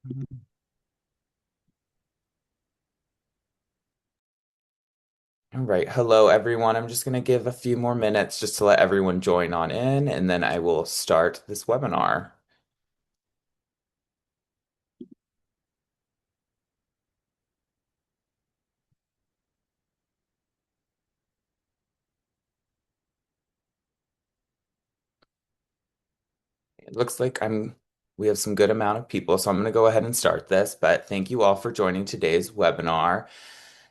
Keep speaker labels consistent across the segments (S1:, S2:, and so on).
S1: All right. Hello, everyone. I'm just going to give a few more minutes just to let everyone join on in, and then I will start this webinar. It looks like we have some good amount of people, so I'm going to go ahead and start this, but thank you all for joining today's webinar.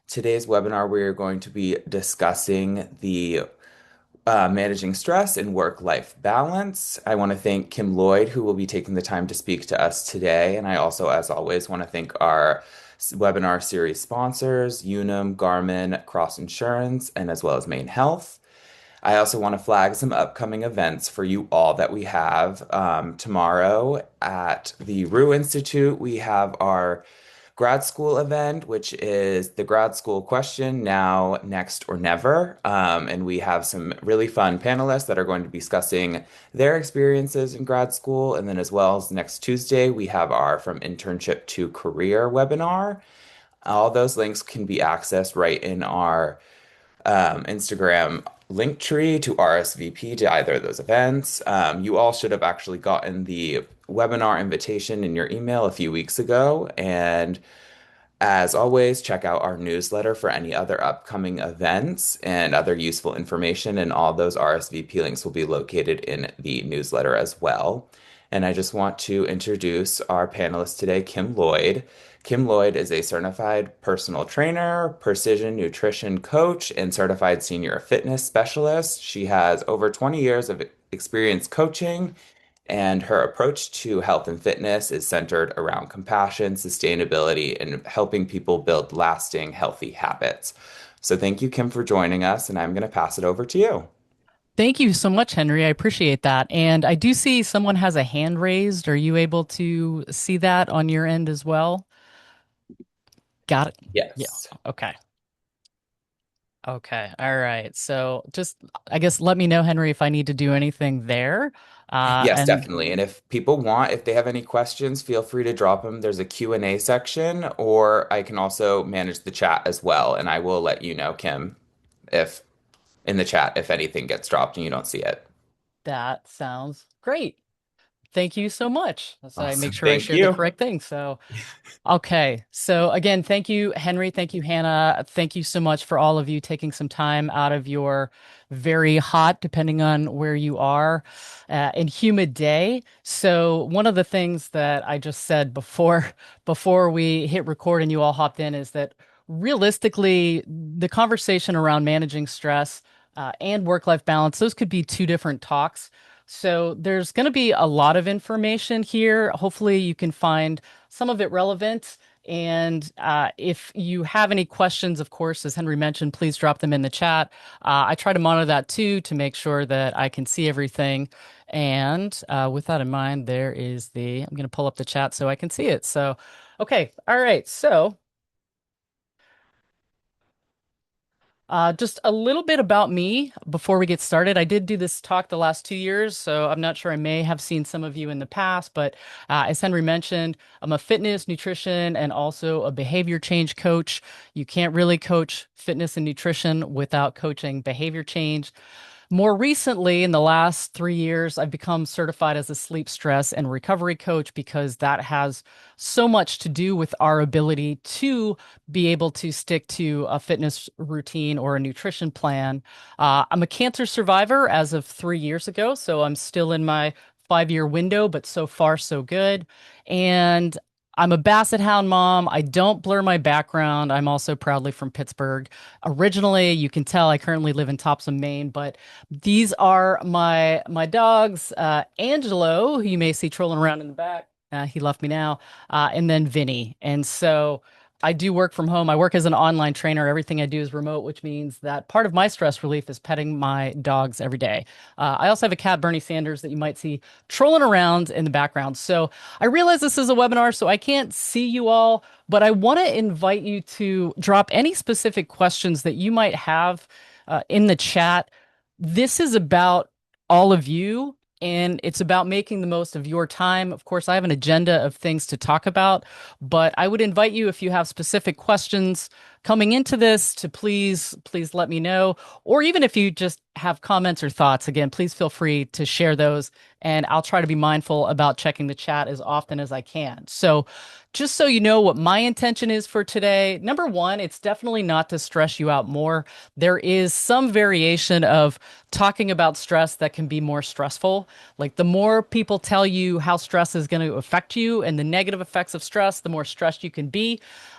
S1: Today's webinar, we're going to be discussing the managing stress and work-life balance. I want to thank Kim Lloyd, who will be taking the time to speak to us today. And I also, as always, want to thank our webinar series sponsors, Unum, Garmin, Cross Insurance, and as well as Maine Health. I also want to flag some upcoming events for you all that we have. Tomorrow at the Rue Institute, we have our grad school event, which is the grad school question now, next, or never. And we have some really fun panelists that are going to be discussing their experiences in grad school. And then, as well as next Tuesday, we have our From Internship to Career webinar. All those links can be accessed right in our Instagram link tree to RSVP to either of those events. You all should have actually gotten the webinar invitation in your email a few weeks ago. And as always, check out our newsletter for any other upcoming events and other useful information, and all those RSVP links will be located in the newsletter as well. And I just want to introduce our panelist today, Kim Lloyd. Kim Lloyd is a certified personal trainer, precision nutrition coach, and certified senior fitness specialist. She has over 20 years of experience coaching, and her approach to health and fitness is centered around compassion, sustainability, and helping people build lasting, healthy habits. So thank you, Kim, for joining us, and I'm going to pass it over to you.
S2: Thank you so much, Henry. I appreciate that. And I do see someone has a hand raised. Are you able to see that on your end as well? Got it. Yeah.
S1: Yes.
S2: Okay. Okay. All right. So just, I guess, let me know, Henry, if I need to do anything there.
S1: Yes,
S2: And
S1: definitely. And if people want, if they have any questions, feel free to drop them. There's a Q&A section, or I can also manage the chat as well. And I will let you know, Kim, if in the chat, if anything gets dropped and you don't see it.
S2: that sounds great. Thank you so much. So I make
S1: Awesome.
S2: sure I
S1: Thank
S2: share the
S1: you.
S2: correct thing. So okay. So again, thank you, Henry. Thank you, Hannah. Thank you so much for all of you taking some time out of your very hot, depending on where you are, and humid day. So one of the things that I just said before we hit record and you all hopped in is that realistically, the conversation around managing stress, and work-life balance, those could be two different talks. So there's going to be a lot of information here. Hopefully, you can find some of it relevant. And if you have any questions, of course, as Henry mentioned, please drop them in the chat. I try to monitor that too to make sure that I can see everything. And with that in mind, I'm going to pull up the chat so I can see it. So, okay. All right. So, just a little bit about me before we get started. I did do this talk the last 2 years, so I'm not sure. I may have seen some of you in the past, but as Henry mentioned, I'm a fitness, nutrition, and also a behavior change coach. You can't really coach fitness and nutrition without coaching behavior change. More recently, in the last 3 years, I've become certified as a sleep stress and recovery coach because that has so much to do with our ability to be able to stick to a fitness routine or a nutrition plan. I'm a cancer survivor as of 3 years ago, so I'm still in my 5 year window, but so far, so good. And I'm a Basset Hound mom. I don't blur my background. I'm also proudly from Pittsburgh. Originally, you can tell I currently live in Topsom, Maine, but these are my dogs, Angelo, who you may see trolling around in the back. He left me now, and then Vinny. And so I do work from home. I work as an online trainer. Everything I do is remote, which means that part of my stress relief is petting my dogs every day. I also have a cat, Bernie Sanders, that you might see trolling around in the background. So I realize this is a webinar, so I can't see you all, but I want to invite you to drop any specific questions that you might have in the chat. This is about all of you and it's about making the most of your time. Of course, I have an agenda of things to talk about, but I would invite you, if you have specific questions coming into this, to please let me know. Or even if you just have comments or thoughts, again, please feel free to share those, and I'll try to be mindful about checking the chat as often as I can. So, just so you know what my intention is for today, number one, it's definitely not to stress you out more. There is some variation of talking about stress that can be more stressful. Like the more people tell you how stress is going to affect you and the negative effects of stress, the more stressed you can be.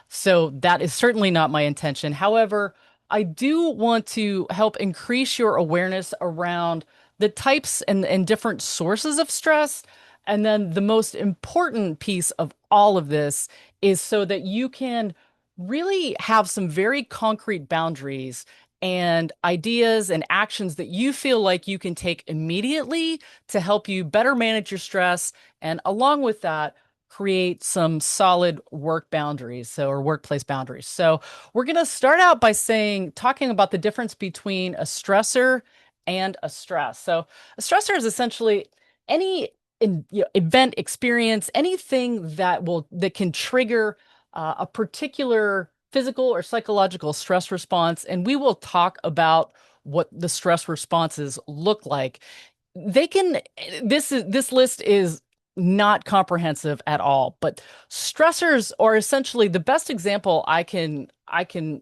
S2: So that is certainly not my intention. However, I do want to help increase your awareness around the types and different sources of stress. And then the most important piece of all of this is so that you can really have some very concrete boundaries and ideas and actions that you feel like you can take immediately to help you better manage your stress. And along with that, create some solid work boundaries, or workplace boundaries. So we're going to start out by talking about the difference between a stressor and a stress. So a stressor is essentially any event, experience, anything that can trigger a particular physical or psychological stress response, and we will talk about what the stress responses look like. They can this list is not comprehensive at all, but stressors are essentially the best example I can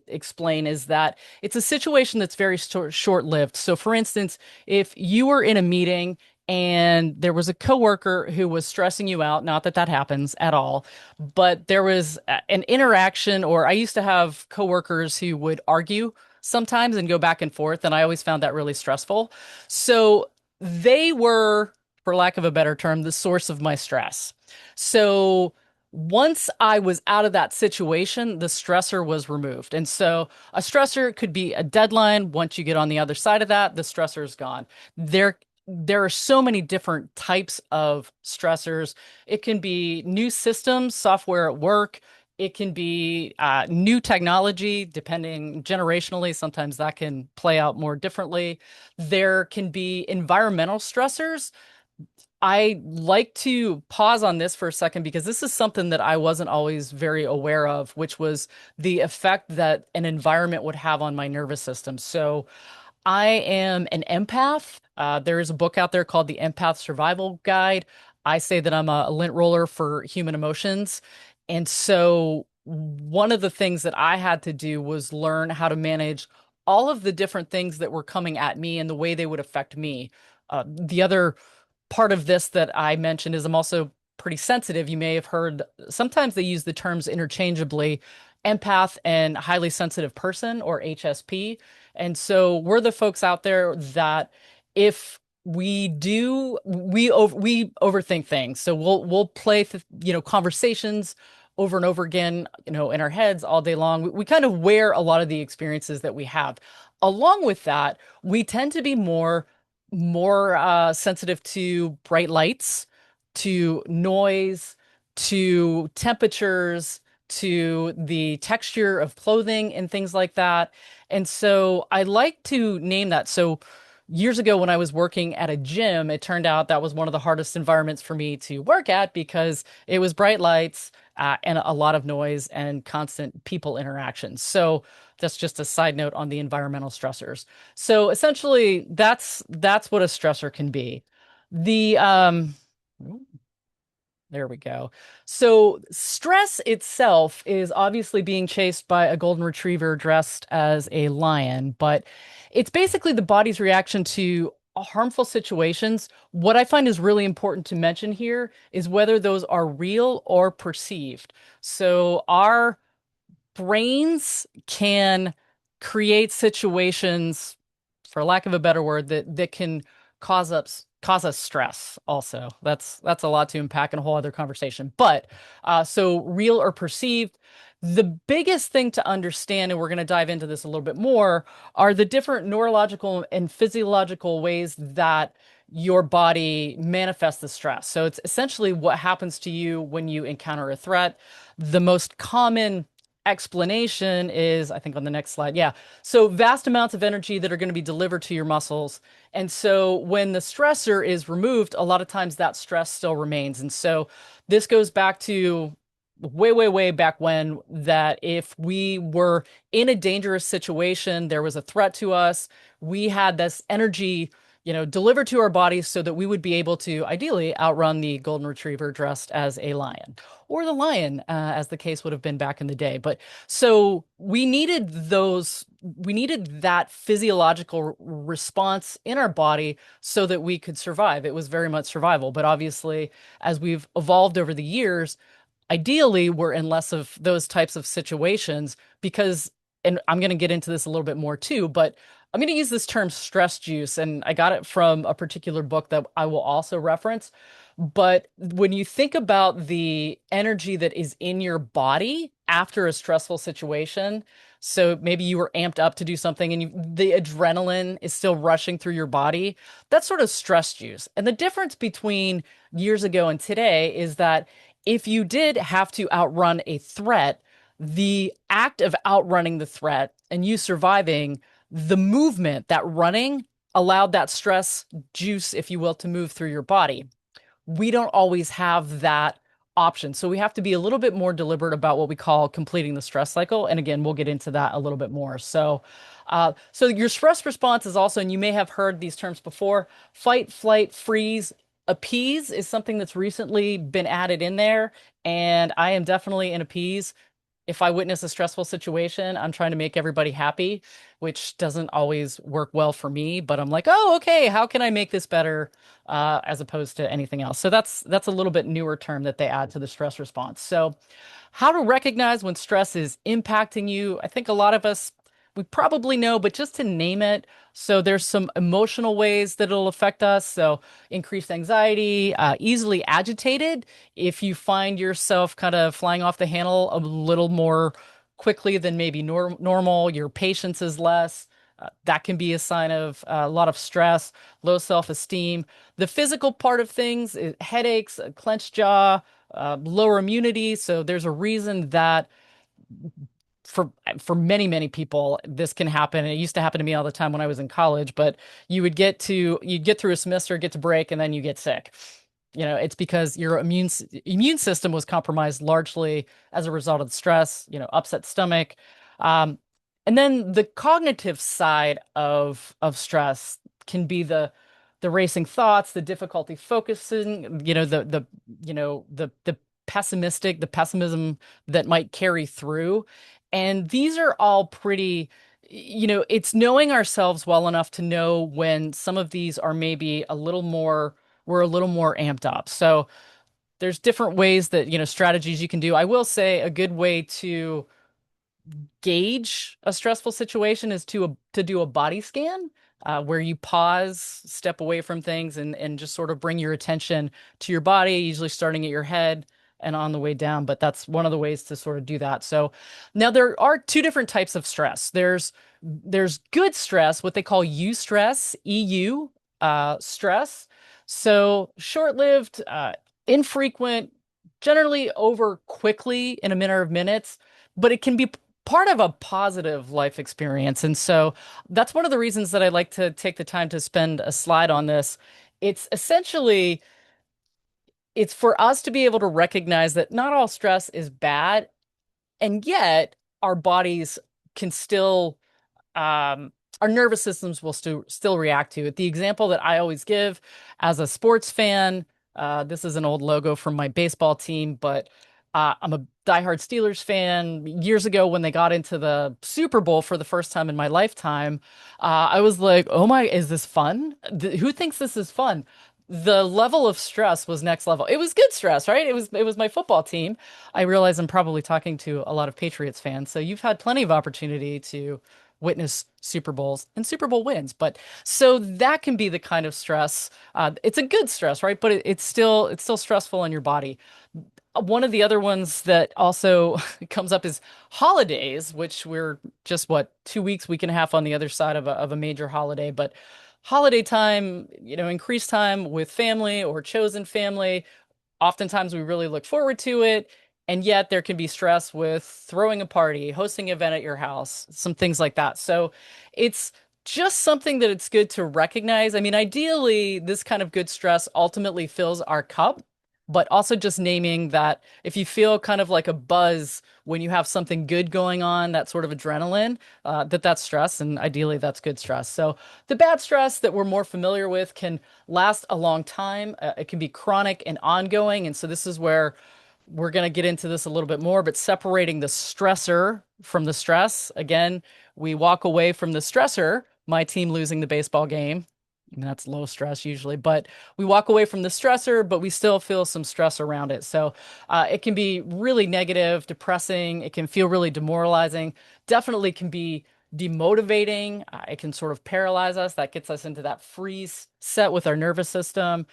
S2: explain is that it's a situation that's very short-lived. So for instance, if you were in a meeting and there was a coworker who was stressing you out, not that that happens at all, but there was an interaction, or I used to have coworkers who would argue sometimes and go back and forth, and I always found that really stressful. So they were, for lack of a better term, the source of my stress. So once I was out of that situation, the stressor was removed. And so a stressor could be a deadline. Once you get on the other side of that, the stressor is gone. There are so many different types of stressors. It can be new systems, software at work. It can be new technology, depending generationally. Sometimes that can play out more differently. There can be environmental stressors. I like to pause on this for a second because this is something that I wasn't always very aware of, which was the effect that an environment would have on my nervous system. So, I am an empath. There is a book out there called The Empath Survival Guide. I say that I'm a lint roller for human emotions. And so one of the things that I had to do was learn how to manage all of the different things that were coming at me and the way they would affect me. The other part of this that I mentioned is I'm also pretty sensitive. You may have heard sometimes they use the terms interchangeably, empath and highly sensitive person, or HSP. And so we're the folks out there that if we overthink things. So we'll play conversations over and over again, in our heads all day long. We kind of wear a lot of the experiences that we have. Along with that, we tend to be more sensitive to bright lights, to noise, to temperatures, to the texture of clothing and things like that. And so I like to name that. So years ago, when I was working at a gym, it turned out that was one of the hardest environments for me to work at because it was bright lights, and a lot of noise and constant people interaction. So that's just a side note on the environmental stressors. So essentially, that's what a stressor can be. The There we go. So stress itself is obviously being chased by a golden retriever dressed as a lion, but it's basically the body's reaction to harmful situations. What I find is really important to mention here is whether those are real or perceived. So our brains can create situations, for lack of a better word, that can cause us stress also. That's a lot to unpack in a whole other conversation. But so real or perceived, the biggest thing to understand, and we're going to dive into this a little bit more, are the different neurological and physiological ways that your body manifests the stress. So it's essentially what happens to you when you encounter a threat. The most common explanation is, I think on the next slide, yeah. So vast amounts of energy that are going to be delivered to your muscles. And so when the stressor is removed, a lot of times that stress still remains. And so this goes back to way, way, way back when, that if we were in a dangerous situation, there was a threat to us, we had this energy, delivered to our bodies so that we would be able to ideally outrun the golden retriever dressed as a lion, or the lion, as the case would have been back in the day. But so we needed that physiological response in our body so that we could survive. It was very much survival. But obviously, as we've evolved over the years, ideally we're in less of those types of situations because, and I'm going to get into this a little bit more too, but I'm going to use this term stress juice, and I got it from a particular book that I will also reference. But when you think about the energy that is in your body after a stressful situation, so maybe you were amped up to do something and the adrenaline is still rushing through your body, that's sort of stress juice. And the difference between years ago and today is that if you did have to outrun a threat, the act of outrunning the threat and you surviving, the movement, that running, allowed that stress juice, if you will, to move through your body. We don't always have that option. So we have to be a little bit more deliberate about what we call completing the stress cycle. And again, we'll get into that a little bit more. So your stress response is also, and you may have heard these terms before, fight, flight, freeze. Appease is something that's recently been added in there. And I am definitely in appease. If I witness a stressful situation, I'm trying to make everybody happy, which doesn't always work well for me. But I'm like, oh, okay, how can I make this better, as opposed to anything else? So that's a little bit newer term that they add to the stress response. So how to recognize when stress is impacting you. I think a lot of us, we probably know, but just to name it. So there's some emotional ways that it'll affect us. So increased anxiety, easily agitated. If you find yourself kind of flying off the handle a little more quickly than maybe normal, your patience is less. That can be a sign of a lot of stress, low self-esteem. The physical part of things, headaches, a clenched jaw, lower immunity. So there's a reason that for many, many people, this can happen. It used to happen to me all the time when I was in college, but you'd get through a semester, get to break, and then you get sick. It's because your immune system was compromised largely as a result of the stress, upset stomach. Um, and then the cognitive side of stress can be the racing thoughts, the difficulty focusing, the the pessimism that might carry through. And these are all pretty, it's knowing ourselves well enough to know when some of these are maybe we're a little more amped up. So there's different ways that, strategies you can do. I will say a good way to gauge a stressful situation is to do a body scan, where you pause, step away from things, and just sort of bring your attention to your body, usually starting at your head and on the way down. But that's one of the ways to sort of do that. So now there are two different types of stress. There's good stress, what they call eustress, EU stress. So short-lived, infrequent, generally over quickly in a matter of minutes, but it can be part of a positive life experience. And so that's one of the reasons that I like to take the time to spend a slide on this. It's essentially, it's for us to be able to recognize that not all stress is bad, and yet our bodies can still, um, our nervous systems will still react to it. The example that I always give as a sports fan, this is an old logo from my baseball team, but I'm a diehard Steelers fan. Years ago, when they got into the Super Bowl for the first time in my lifetime, I was like, "Oh my, is this fun? Who thinks this is fun?" The level of stress was next level. It was good stress, right? It was my football team. I realize I'm probably talking to a lot of Patriots fans, so you've had plenty of opportunity to witness Super Bowls and Super Bowl wins. But so that can be the kind of stress. It's a good stress, right? But it's still stressful on your body. One of the other ones that also comes up is holidays, which we're just what, 2 weeks, week and a half on the other side of a major holiday. But holiday time, increased time with family or chosen family. Oftentimes we really look forward to it. And yet there can be stress with throwing a party, hosting an event at your house, some things like that. So it's just something that it's good to recognize. I mean, ideally, this kind of good stress ultimately fills our cup, but also just naming that if you feel kind of like a buzz when you have something good going on, that sort of adrenaline, that's stress, and ideally that's good stress. So the bad stress that we're more familiar with can last a long time. It can be chronic and ongoing, and so this is where we're going to get into this a little bit more, but separating the stressor from the stress. Again, we walk away from the stressor, my team losing the baseball game. And that's low stress usually, but we walk away from the stressor, but we still feel some stress around it. So it can be really negative, depressing. It can feel really demoralizing. Definitely can be demotivating. It can sort of paralyze us. That gets us into that freeze set with our nervous system.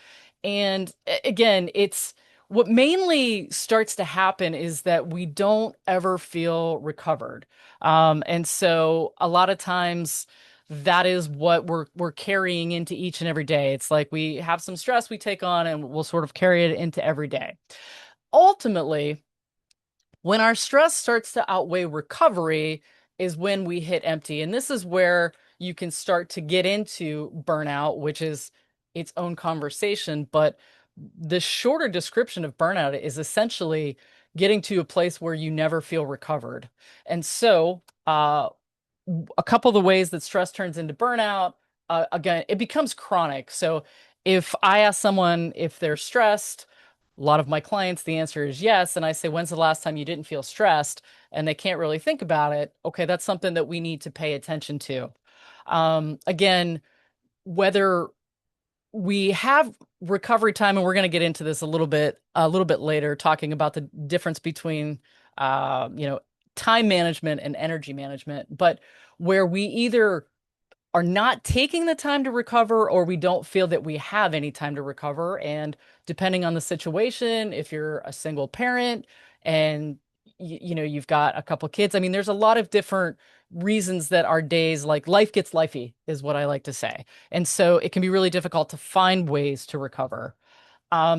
S2: And again, it's what mainly starts to happen is that we don't ever feel recovered. And so a lot of times that is what we're carrying into each and every day. It's like we have some stress we take on and we'll sort of carry it into every day. Ultimately, when our stress starts to outweigh recovery is when we hit empty. And this is where you can start to get into burnout, which is its own conversation. But the shorter description of burnout is essentially getting to a place where you never feel recovered. And so, a couple of the ways that stress turns into burnout, again, it becomes chronic. So, if I ask someone if they're stressed, a lot of my clients, the answer is yes. And I say, when's the last time you didn't feel stressed? And they can't really think about it. Okay, that's something that we need to pay attention to. Again, whether we have recovery time, and we're going to get into this a little bit later, talking about the difference between, you know, time management and energy management, but where we either are not taking the time to recover or we don't feel that we have any time to recover. And depending on the situation, if you're a single parent and you know you've got a couple kids, I mean, there's a lot of different reasons that our days, like life gets lifey, is what I like to say. And so it can be really difficult to find ways to recover.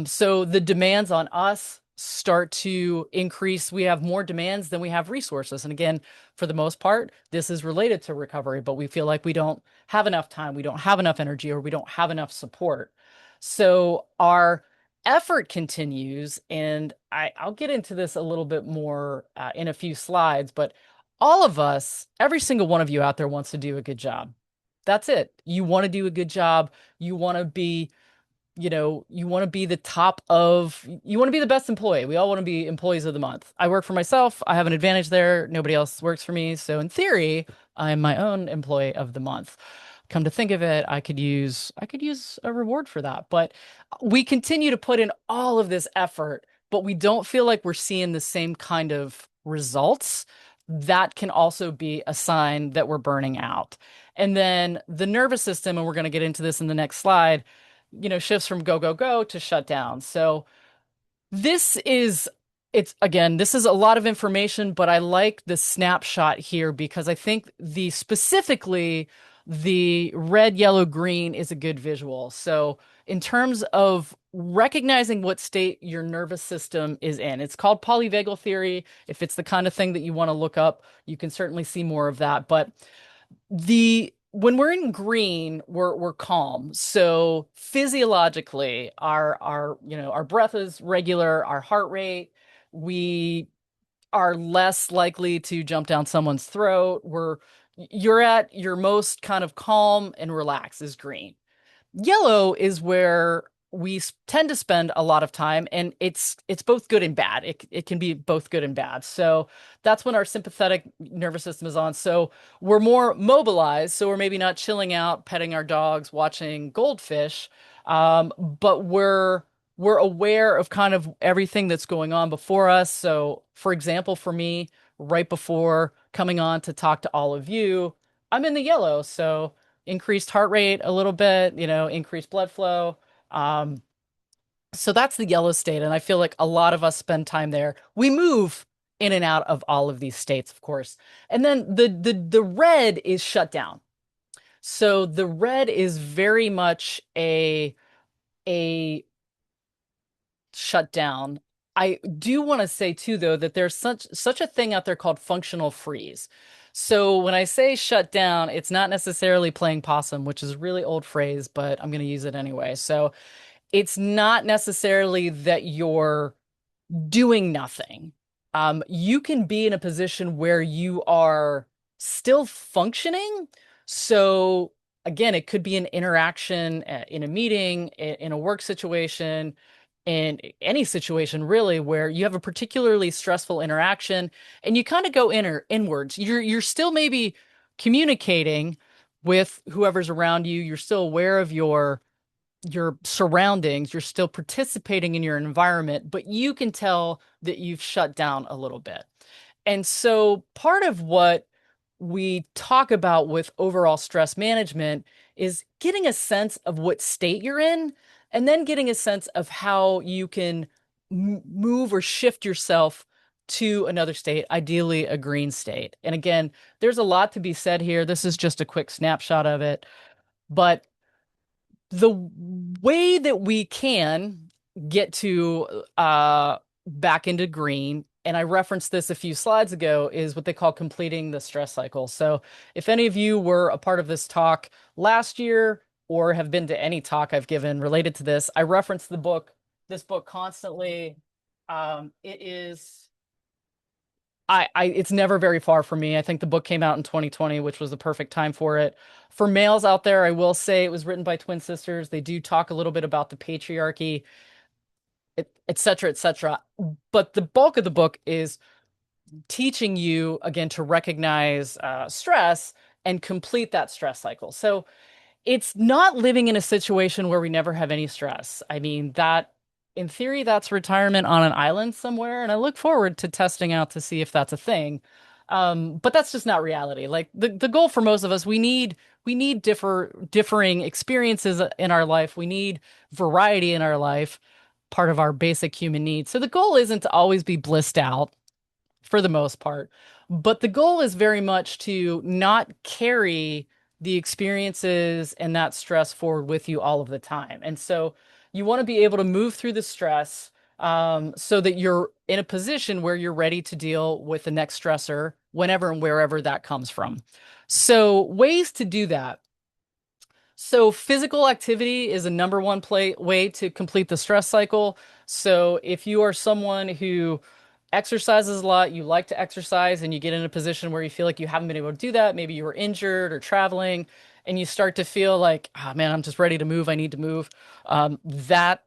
S2: So the demands on us start to increase. We have more demands than we have resources. And again, for the most part, this is related to recovery, but we feel like we don't have enough time, we don't have enough energy, or we don't have enough support. So our effort continues. And I'll get into this a little bit more in a few slides, but all of us, every single one of you out there wants to do a good job. That's it. You want to do a good job. You want to be, you know, you want to be the top of, you want to be the best employee. We all want to be employees of the month. I work for myself. I have an advantage there. Nobody else works for me. So in theory, I'm my own employee of the month. Come to think of it, I could use a reward for that. But we continue to put in all of this effort, but we don't feel like we're seeing the same kind of results. That can also be a sign that we're burning out. And then the nervous system, and we're going to get into this in the next slide, you know, shifts from go, go, go to shut down. So this is, it's again, this is a lot of information, but I like the snapshot here because I think the specifically the red, yellow, green is a good visual. So in terms of recognizing what state your nervous system is in, it's called polyvagal theory. If it's the kind of thing that you want to look up, you can certainly see more of that. But the when we're in green, we're calm. So physiologically, our you know our breath is regular, our heart rate, we are less likely to jump down someone's throat. You're at your most kind of calm and relaxed is green. Yellow is where we tend to spend a lot of time, and it's both good and bad. It can be both good and bad. So that's when our sympathetic nervous system is on. So we're more mobilized. So we're maybe not chilling out, petting our dogs, watching goldfish, but we're aware of kind of everything that's going on before us. So, for example, for me, right before coming on to talk to all of you, I'm in the yellow. So increased heart rate a little bit, you know, increased blood flow. Um, so that's the yellow state. And I feel like a lot of us spend time there. We move in and out of all of these states, of course. And then the red is shut down. So the red is very much a shut down. I do want to say too, though, that there's such a thing out there called functional freeze. So when I say shut down, it's not necessarily playing possum, which is a really old phrase, but I'm going to use it anyway. So it's not necessarily that you're doing nothing. You can be in a position where you are still functioning. So again, it could be an interaction in a meeting, in a work situation, in any situation really where you have a particularly stressful interaction and you kind of go inwards. You're still maybe communicating with whoever's around you. You're still aware of your surroundings, you're still participating in your environment, but you can tell that you've shut down a little bit. And so part of what we talk about with overall stress management is getting a sense of what state you're in, and then getting a sense of how you can move or shift yourself to another state, ideally a green state. And again, there's a lot to be said here. This is just a quick snapshot of it. But the way that we can get to back into green, and I referenced this a few slides ago, is what they call completing the stress cycle. So if any of you were a part of this talk last year or have been to any talk I've given related to this, I reference this book constantly. It is it's never very far from me. I think the book came out in 2020, which was the perfect time for it. For males out there, I will say it was written by twin sisters. They do talk a little bit about the patriarchy, et cetera, et cetera. But the bulk of the book is teaching you, again, to recognize stress and complete that stress cycle. So it's not living in a situation where we never have any stress. I mean, that in theory, that's retirement on an island somewhere, and I look forward to testing out to see if that's a thing. But that's just not reality. Like the goal for most of us, we need differing experiences in our life. We need variety in our life, part of our basic human needs. So the goal isn't to always be blissed out for the most part. But the goal is very much to not carry the experiences and that stress forward with you all of the time. And so you want to be able to move through the stress so that you're in a position where you're ready to deal with the next stressor whenever and wherever that comes from. So, ways to do that. So physical activity is a number one way to complete the stress cycle. So if you are someone who exercises a lot, you like to exercise, and you get in a position where you feel like you haven't been able to do that, maybe you were injured or traveling, and you start to feel like, ah, man, I'm just ready to move. I need to move. That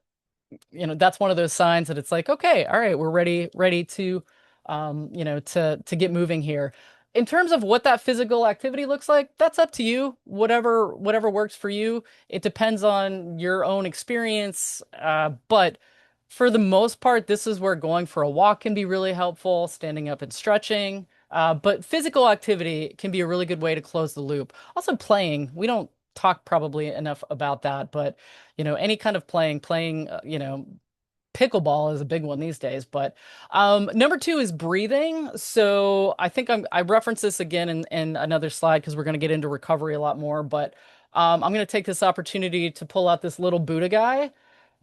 S2: that's one of those signs that it's like, okay, all right, we're ready to to get moving here. In terms of what that physical activity looks like, that's up to you. Whatever works for you. It depends on your own experience, but for the most part, this is where going for a walk can be really helpful, standing up and stretching. But physical activity can be a really good way to close the loop. Also, playing. We don't talk probably enough about that, but any kind of playing, pickleball is a big one these days. But number two is breathing. So I think I reference this again in another slide because we're going to get into recovery a lot more. But I'm going to take this opportunity to pull out this little Buddha guy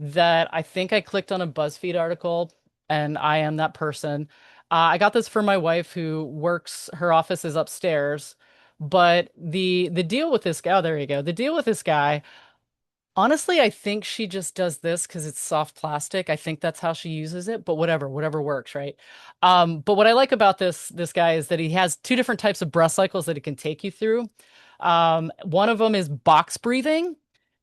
S2: that I think I clicked on a BuzzFeed article, and I am that person. I got this for my wife who works, her office is upstairs. But the deal with this guy, oh, there you go. The deal with this guy, honestly, I think she just does this because it's soft plastic. I think that's how she uses it, but whatever works, right? But what I like about this guy is that he has two different types of breath cycles that he can take you through. One of them is box breathing,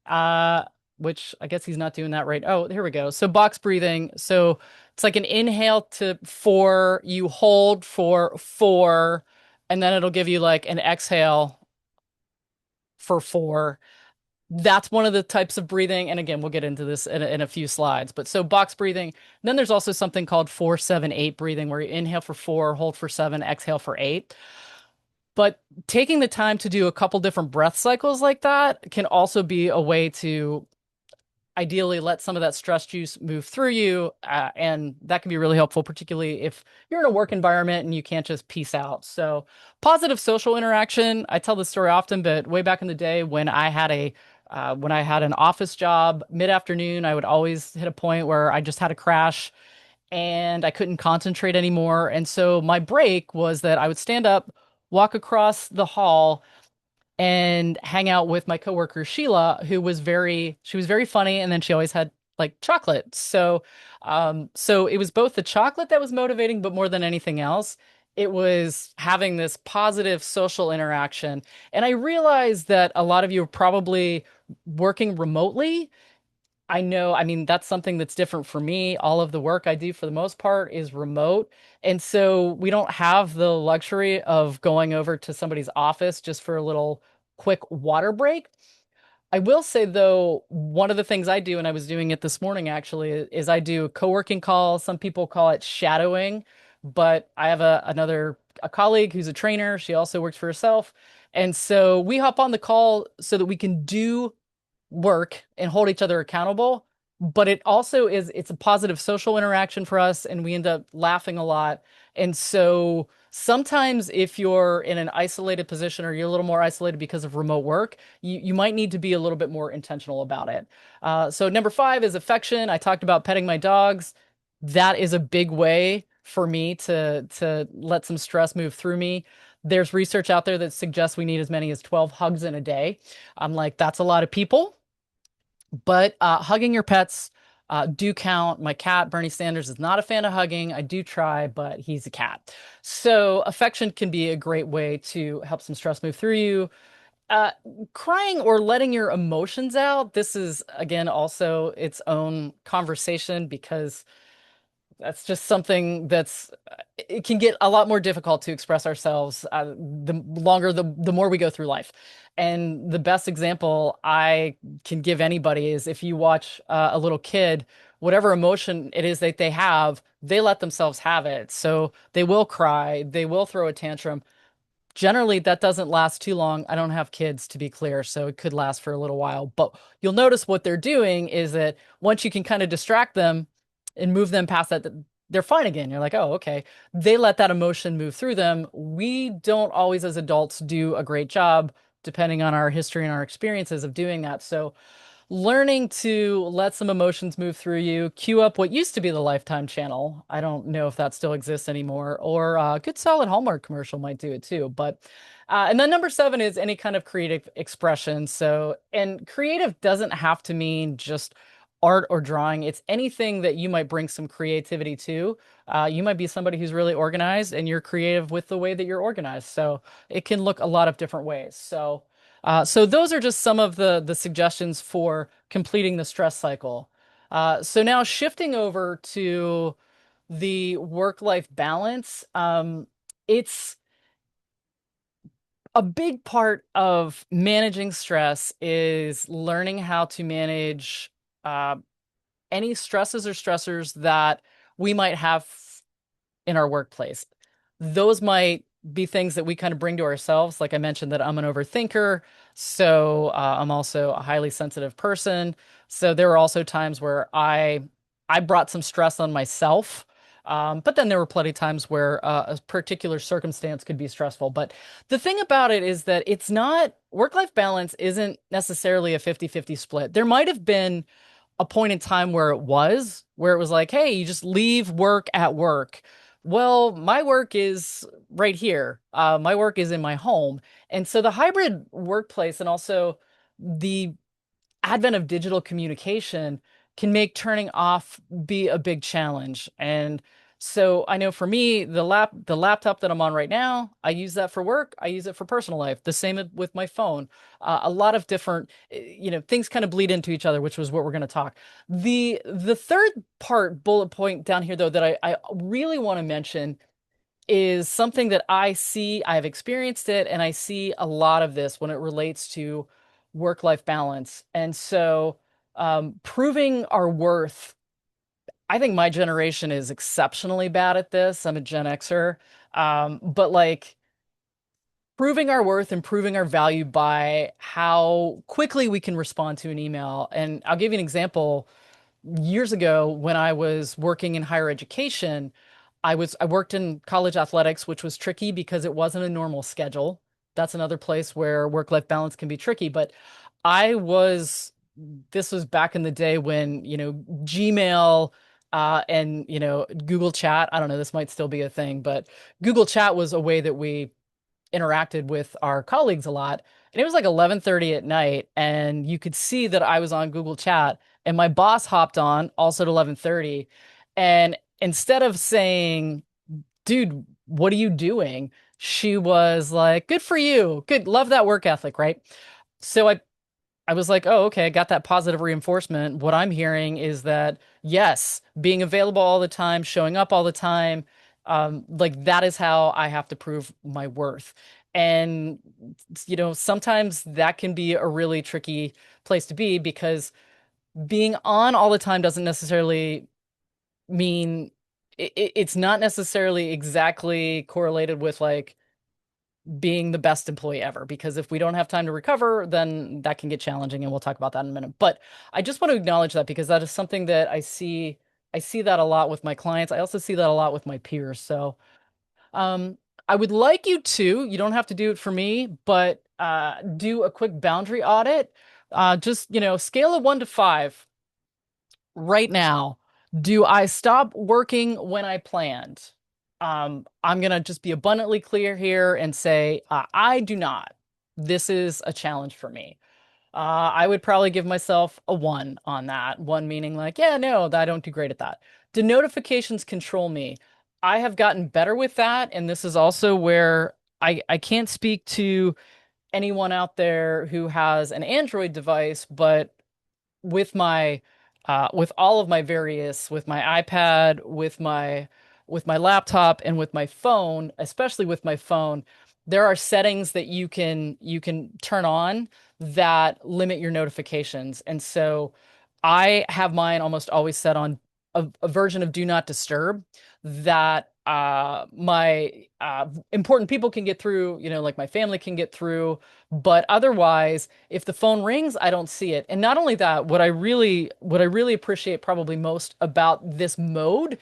S2: uh, which I guess he's not doing that right. Oh, here we go. So box breathing. So it's like an inhale to four, you hold for four, and then it'll give you like an exhale for four. That's one of the types of breathing. And again, we'll get into this in a few slides. But so box breathing. Then there's also something called 4-7-8 breathing, where you inhale for four, hold for seven, exhale for eight. But taking the time to do a couple different breath cycles like that can also be a way to ideally let some of that stress juice move through you. And that can be really helpful, particularly if you're in a work environment and you can't just peace out. So, positive social interaction. I tell this story often, but way back in the day when I had an office job mid-afternoon, I would always hit a point where I just had a crash and I couldn't concentrate anymore. And so my break was that I would stand up, walk across the hall, and hang out with my coworker Sheila, she was very funny, and then she always had like chocolate. So it was both the chocolate that was motivating, but more than anything else, it was having this positive social interaction. And I realized that a lot of you are probably working remotely. I know, I mean, that's something that's different for me. All of the work I do for the most part is remote. And so we don't have the luxury of going over to somebody's office just for a little quick water break. I will say though, one of the things I do, and I was doing it this morning actually, is I do co-working calls. Some people call it shadowing, but I have a colleague who's a trainer. She also works for herself. And so we hop on the call so that we can do work and hold each other accountable, but it also it's a positive social interaction for us and we end up laughing a lot. And so sometimes if you're in an isolated position or you're a little more isolated because of remote work, you might need to be a little bit more intentional about it. So number 5 is affection. I talked about petting my dogs. That is a big way for me to let some stress move through me. There's research out there that suggests we need as many as 12 hugs in a day. I'm like, that's a lot of people. But hugging your pets do count. My cat, Bernie Sanders, is not a fan of hugging. I do try, but he's a cat. So affection can be a great way to help some stress move through you. Uh, Crying or letting your emotions out. This is, again, also its own conversation because that's just something it can get a lot more difficult to express ourselves the more we go through life. And the best example I can give anybody is if you watch a little kid, whatever emotion it is that they have, they let themselves have it. So they will cry, they will throw a tantrum. Generally, that doesn't last too long. I don't have kids, to be clear, so it could last for a little while. But you'll notice what they're doing is that once you can kind of distract them and move them past that, they're fine again. You're like, oh, okay. They let that emotion move through them. We don't always, as adults, do a great job, depending on our history and our experiences of doing that. So learning to let some emotions move through you, cue up what used to be the Lifetime channel. I don't know if that still exists anymore, or a good solid Hallmark commercial might do it too. But and then number 7 is any kind of creative expression. So, and creative doesn't have to mean just art or drawing. It's anything that you might bring some creativity to. You might be somebody who's really organized and you're creative with the way that you're organized. So it can look a lot of different ways. So those are just some of the suggestions for completing the stress cycle. So now shifting over to the work-life balance, it's a big part of managing stress is learning how to manage uh, any stresses or stressors that we might have in our workplace. Those might be things that we kind of bring to ourselves. Like I mentioned, that I'm an overthinker. So I'm also a highly sensitive person. So there were also times where I brought some stress on myself. But then there were plenty of times where a particular circumstance could be stressful. But the thing about it is that it's not work-life balance isn't necessarily a 50-50 split. There might have been a point in time where it was like, hey, you just leave work at work. Well, my work is right here. My work is in my home. And so the hybrid workplace and also the advent of digital communication can make turning off be a big challenge. And so I know for me, the laptop that I'm on right now, I use that for work. I use it for personal life. The same with my phone. A lot of different, things kind of bleed into each other, which was what we're going to talk. The third part bullet point down here, though, that I really want to mention is something that I see, I've experienced it, and I see a lot of this when it relates to work-life balance. And so, proving our worth, I think my generation is exceptionally bad at this. I'm a Gen Xer. But like proving our worth and proving our value by how quickly we can respond to an email. And I'll give you an example years ago when I was working in higher education, I worked in college athletics, which was tricky because it wasn't a normal schedule. That's another place where work-life balance can be tricky. But I was this was back in the day when, Gmail And Google Chat, I don't know, this might still be a thing, but Google Chat was a way that we interacted with our colleagues a lot. And it was like 11:30 at night, and you could see that I was on Google Chat, and my boss hopped on also at 11:30. And instead of saying, "Dude, what are you doing?" she was like, "Good for you. Good. Love that work ethic, right?" So I was like, oh, okay, I got that positive reinforcement. What I'm hearing is that, yes, being available all the time, showing up all the time, like that is how I have to prove my worth. And, sometimes that can be a really tricky place to be because being on all the time doesn't necessarily mean it's not necessarily exactly correlated with like being the best employee ever, because if we don't have time to recover, then that can get challenging, and we'll talk about that in a minute. But I just want to acknowledge that because that is something that I see that a lot with my clients. I also see that a lot with my peers. So, um I would like you to, you don't have to do it for me, but do a quick boundary audit. Just, scale of 1 to 5 right now. Do I stop working when I planned? I'm gonna just be abundantly clear here and say, I do not. This is a challenge for me. I would probably give myself a 1 on that. 1 meaning like, yeah, no, I don't do great at that. Do notifications control me? I have gotten better with that, and this is also where I can't speak to anyone out there who has an Android device, but with my with all of my various, with my iPad, with my laptop, and with my phone, especially with my phone, there are settings that you can turn on that limit your notifications. And so I have mine almost always set on a version of do not disturb that my important people can get through, like my family can get through, but otherwise, if the phone rings, I don't see it. And not only that, what I really appreciate probably most about this mode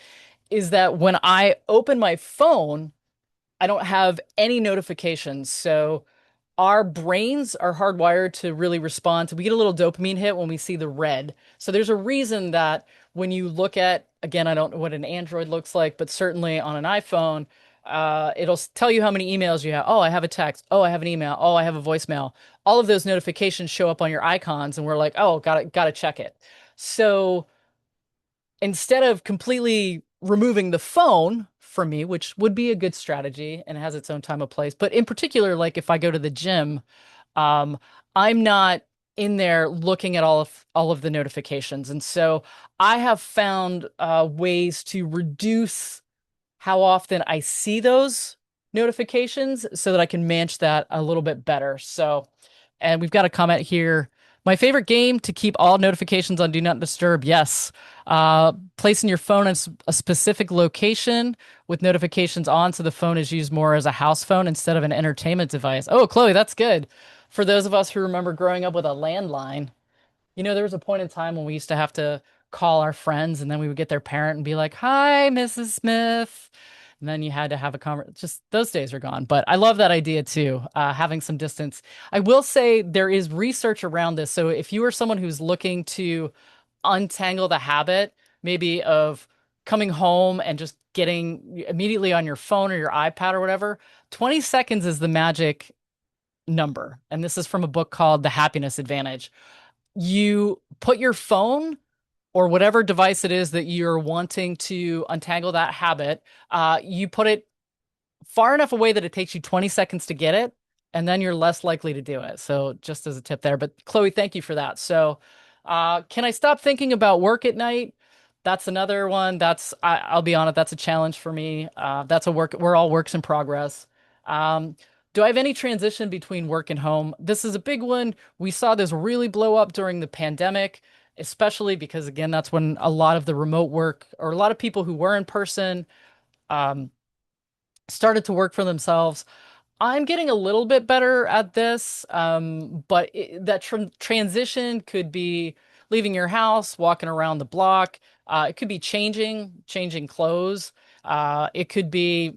S2: is that when I open my phone, I don't have any notifications. So our brains are hardwired to really respond to, we get a little dopamine hit when we see the red. So there's a reason that when you look at, again, I don't know what an Android looks like, but certainly on an iPhone, it'll tell you how many emails you have. Oh, I have a text. Oh, I have an email. Oh, I have a voicemail. All of those notifications show up on your icons, and we're like, oh, gotta check it. So instead of completely removing the phone from me, which would be a good strategy and has its own time of place, but in particular, like if I go to the gym, um, I'm not in there looking at all of the notifications, and so I have found ways to reduce how often I see those notifications so that I can manage that a little bit better. So, and we've got a comment here. My favorite game to keep all notifications on Do Not Disturb. Yes. Placing your phone in a specific location with notifications on so the phone is used more as a house phone instead of an entertainment device. Oh, Chloe, that's good. For those of us who remember growing up with a landline, there was a point in time when we used to have to call our friends, and then we would get their parent and be like, "Hi, Mrs. Smith." And then you had to have a conversation. Just those days are gone. But I love that idea too, having some distance. I will say there is research around this. So if you are someone who's looking to untangle the habit, maybe of coming home and just getting immediately on your phone or your iPad or whatever, 20 seconds is the magic number. And this is from a book called The Happiness Advantage. You put your phone or whatever device it is that you're wanting to untangle that habit, you put it far enough away that it takes you 20 seconds to get it, and then you're less likely to do it. So just as a tip there. But Chloe, thank you for that. So, can I stop thinking about work at night? That's another one. I'll be honest, that's a challenge for me. That's a work, we're all works in progress. Um, do I have any transition between work and home? This is a big one. We saw this really blow up during the pandemic, especially because, again, that's when a lot of the remote work, or a lot of people who were in person, um, started to work for themselves. I'm getting a little bit better at this, but that transition could be leaving your house, walking around the block. It could be changing clothes. It could be,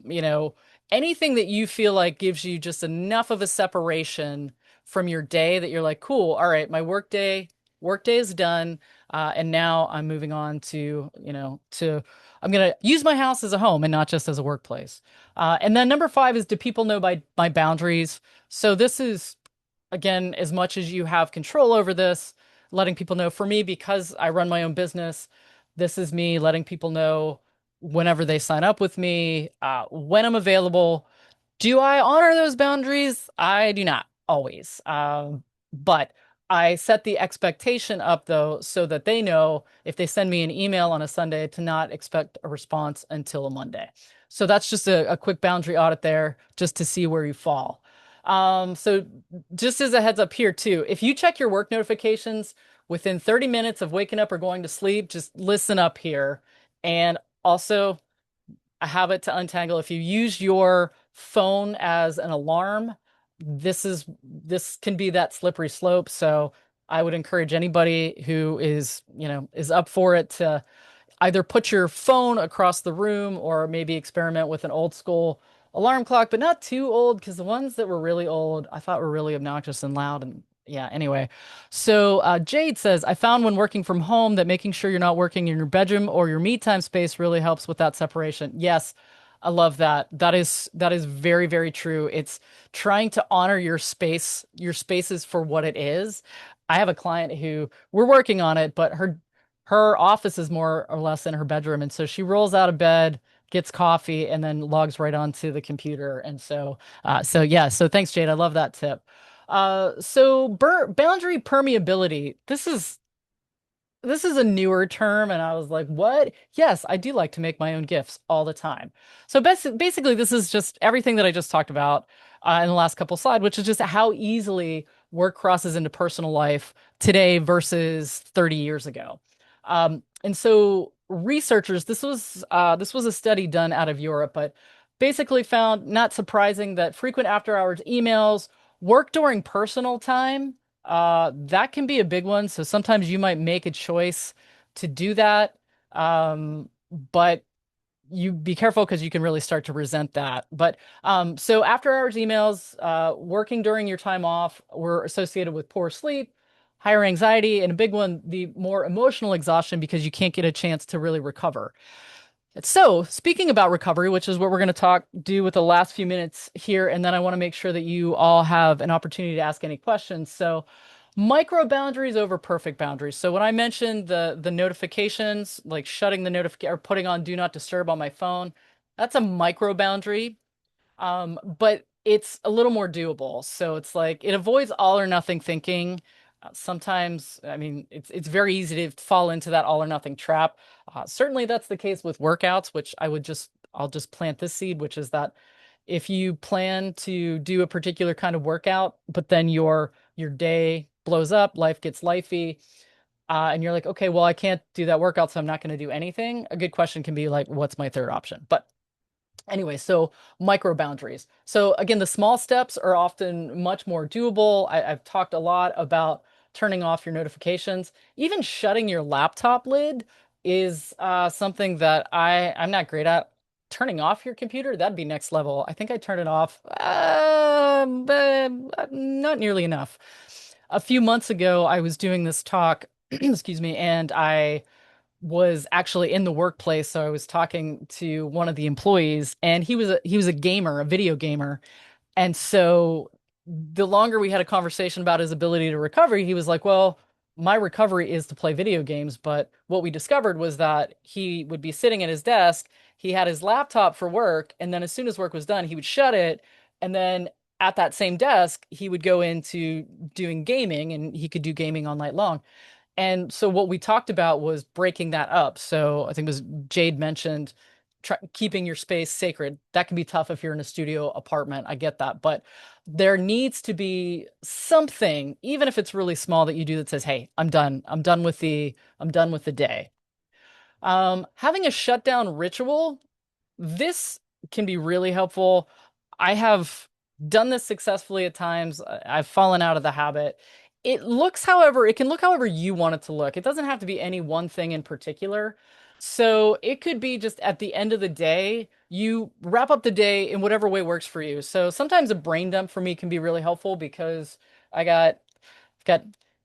S2: anything that you feel like gives you just enough of a separation from your day that you're like, cool, all right, my work day is done. And now I'm moving on to, I'm going to use my house as a home and not just as a workplace. And then number five is, do people know my boundaries? So this is, again, as much as you have control over this, letting people know. For me, because I run my own business, this is me letting people know whenever they sign up with me, when I'm available. Do I honor those boundaries? I do not always. But I set the expectation up though, so that they know if they send me an email on a Sunday to not expect a response until a Monday. So that's just a quick boundary audit there, just to see where you fall. So just as a heads up here too, if you check your work notifications within 30 minutes of waking up or going to sleep, just listen up here. And also, a habit to untangle. If you use your phone as an alarm, this can be that slippery slope. So I would encourage anybody who is up for it to either put your phone across the room or maybe experiment with an old school alarm clock, but not too old because the ones that were really old I thought were really obnoxious and loud. And yeah, anyway. So Jade says, I found when working from home that making sure you're not working in your bedroom or your me time space really helps with that separation. Yes, I love that. That is very, very true. It's trying to honor your spaces for what it is. I have a client who we're working on it, but her office is more or less in her bedroom. And so she rolls out of bed, gets coffee, and then logs right onto the computer. And so yeah. So thanks, Jade. I love that tip. So boundary permeability. This is a newer term, and I was like, what? Yes, I do like to make my own gifts all the time. So basically, this is just everything that I just talked about in the last couple slides, which is just how easily work crosses into personal life today versus 30 years ago. And so researchers, this was a study done out of Europe, but basically found, not surprising, that frequent after hours emails, work during personal time, that can be a big one. So sometimes you might make a choice to do that. But you be careful because you can really start to resent that. But so after hours emails, working during your time off were associated with poor sleep, higher anxiety, and a big one, the more emotional exhaustion because you can't get a chance to really recover. So, speaking about recovery, which is what we're going to do with the last few minutes here, and then I want to make sure that you all have an opportunity to ask any questions. So, micro boundaries over perfect boundaries. So, when I mentioned the notifications, like shutting the notification or putting on do not disturb on my phone, that's a micro boundary. But it's a little more doable. So it's like it avoids all or nothing thinking. Sometimes, I mean, it's very easy to fall into that all or nothing trap. Certainly, that's the case with workouts, which I'll just plant this seed, which is that if you plan to do a particular kind of workout, but then your day blows up, life gets lifey, and you're like, okay, well, I can't do that workout, so I'm not going to do anything. A good question can be like, what's my third option? But anyway, so micro boundaries. So again, the small steps are often much more doable. I've talked a lot about turning off your notifications. Even shutting your laptop lid is something that I'm not great at. Turning off your computer, that'd be next level. I think I turned it off, but not nearly enough. A few months ago, I was doing this talk, excuse me, and I was actually in the workplace. So I was talking to one of the employees, and he was a gamer, a video gamer. And so the longer we had a conversation about his ability to recover, he was like, well, my recovery is to play video games. But what we discovered was that he would be sitting at his desk, he had his laptop for work, and then as soon as work was done, he would shut it. And then at that same desk, he would go into doing gaming, and he could do gaming all night long. And so what we talked about was breaking that up. So I think it was Jade mentioned keeping your space sacred. That can be tough if you're in a studio apartment. I get that. But there needs to be something, even if it's really small, that you do that says, hey, I'm done. I'm done with the day. Having a shutdown ritual, this can be really helpful. I have done this successfully at times. I've fallen out of the habit. It can look however you want it to look. It doesn't have to be any one thing in particular. So it could be just at the end of the day, you wrap up the day in whatever way works for you. So sometimes a brain dump for me can be really helpful because I got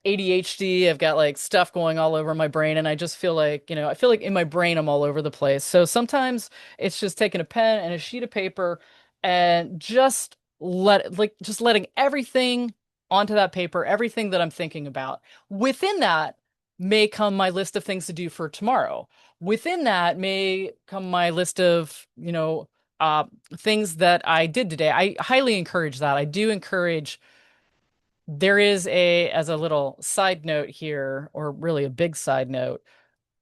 S2: ADHD. I've got like stuff going all over my brain, and I just feel like, I feel like in my brain I'm all over the place. So sometimes it's just taking a pen and a sheet of paper and just letting everything onto that paper, everything that I'm thinking about. Within that may come my list of things to do for tomorrow. Within that may come my list of, uh, things that I did today. I highly encourage that. I do encourage there is as a little side note here, or really a big side note,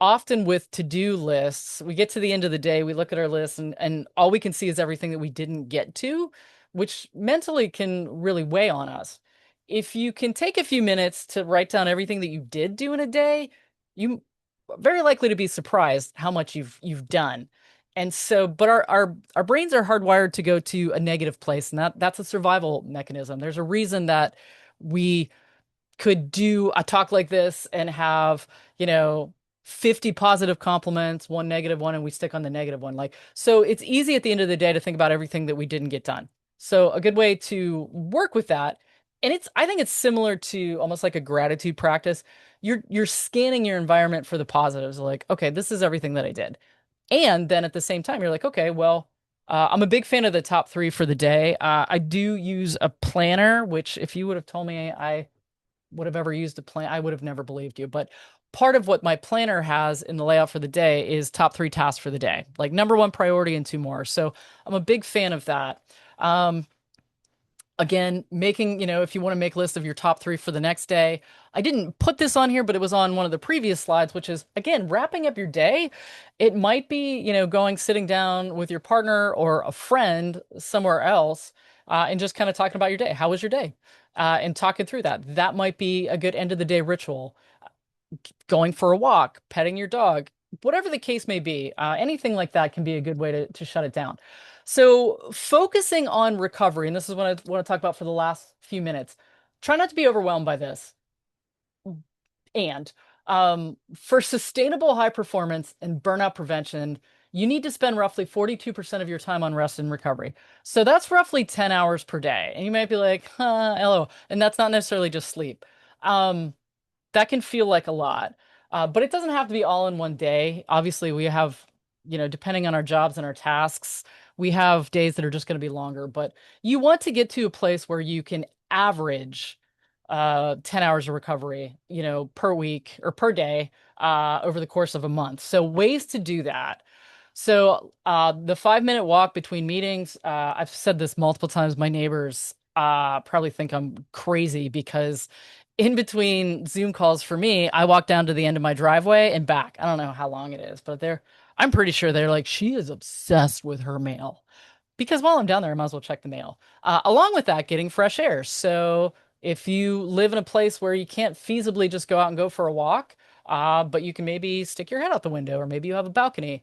S2: often with to-do lists, we get to the end of the day, we look at our list and all we can see is everything that we didn't get to, which mentally can really weigh on us. If you can take a few minutes to write down everything that you did do in a day, you are very likely to be surprised how much you've done. And so, but our brains are hardwired to go to a negative place, and that's a survival mechanism. There's a reason that we could do a talk like this and have, you know, 50 positive compliments, one negative one, and we stick on the negative one. Like, so it's easy at the end of the day to think about everything that we didn't get done. So a good way to work with that, and I think it's similar to almost like a gratitude practice. You're scanning your environment for the positives, like, okay, this is everything that I did. And then at the same time, you're like, okay, well, I'm a big fan of the top three for the day. I do use a planner, which if you would have told me I would have ever used a plan, I would have never believed you. But part of what my planner has in the layout for the day is top three tasks for the day, like number one priority and two more. So I'm a big fan of that. Um, Again, making, if you want to make a list of your top three for the next day, I didn't put this on here, but it was on one of the previous slides, which is, again, wrapping up your day. It might be, sitting down with your partner or a friend somewhere else, and just kind of talking about your day. How was your day? And talking through that. That might be a good end of the day ritual. Going for a walk, petting your dog, whatever the case may be, anything like that can be a good way to shut it down. So, focusing on recovery, and this is what I want to talk about for the last few minutes. Try not to be overwhelmed by this. And for sustainable high performance and burnout prevention, you need to spend roughly 42% of your time on rest and recovery. So that's roughly 10 hours per day. And you might be like, hello. And that's not necessarily just sleep. Um, that can feel like a lot. But it doesn't have to be all in one day. Obviously, we have, depending on our jobs and our tasks, we have days that are just going to be longer. But you want to get to a place where you can average 10 hours of recovery, per week or per day over the course of a month. So ways to do that. So the 5 minute walk between meetings, I've said this multiple times. My neighbors probably think I'm crazy because in between Zoom calls for me, I walk down to the end of my driveway and back. I don't know how long it is, but I'm pretty sure they're like, she is obsessed with her mail. Because while I'm down there, I might as well check the mail. Along with that, getting fresh air. So if you live in a place where you can't feasibly just go out and go for a walk, but you can maybe stick your head out the window, or maybe you have a balcony,